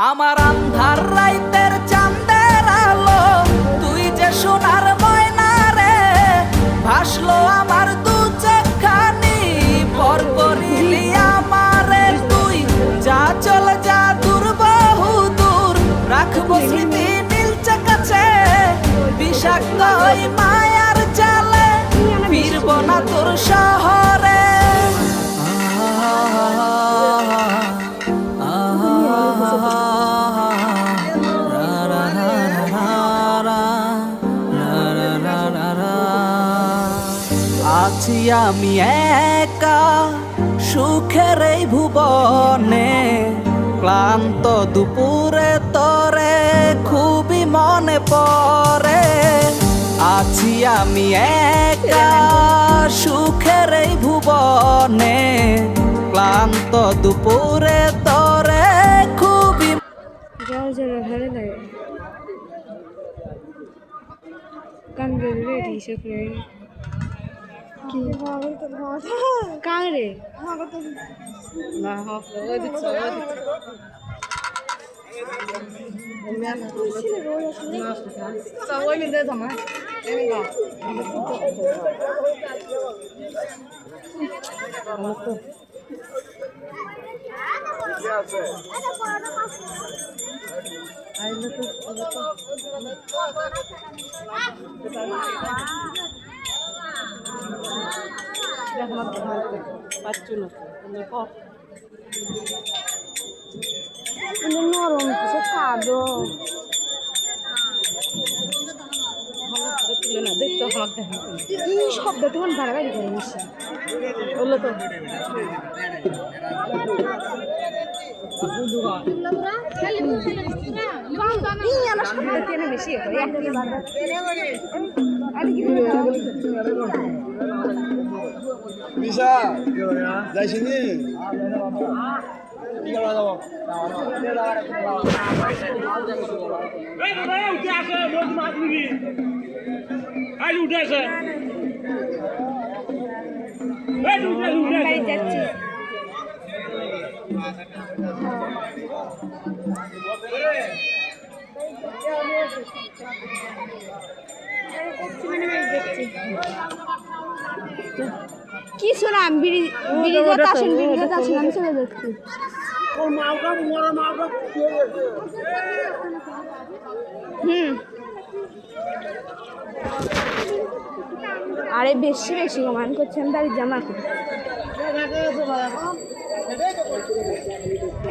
আমার আন্ধার রাইতের চাঁদের আলো তুই যে সোনার ময়না রে ভাসলো আমার দু চোখখানি পর করিলি আমারে তুই যা চল যা দূর বহু দূর রাখবো স্মৃতি মিলছে কাছে বিষাক্ত ওই মায়ার জালে ফিরব না তোর শহরে। আছি আমি একা সুখের এই ভুবনে ক্লান্ত দুপুরে তরে খুবই মনে পড়ে। আছি আমি একা সুখের এই ভুবনে ক্লান্ত দুপুরে তরে খুবই ভালো লাগে গান বেরোবে হিসেব কাং রে না নরম কিছু কাঁদো শব্দ তখন বাড়াবাড়ি করে বেশি বললো তো বেশি বিশা যাইছিনি যাচ্ছি কি শোনাম বিড়িতে আসেন আমি চলে যাচ্ছি আরে বেশি বেশি কমান করছেন দাঁড়িয়ে জামা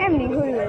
এমনি ঘুরবে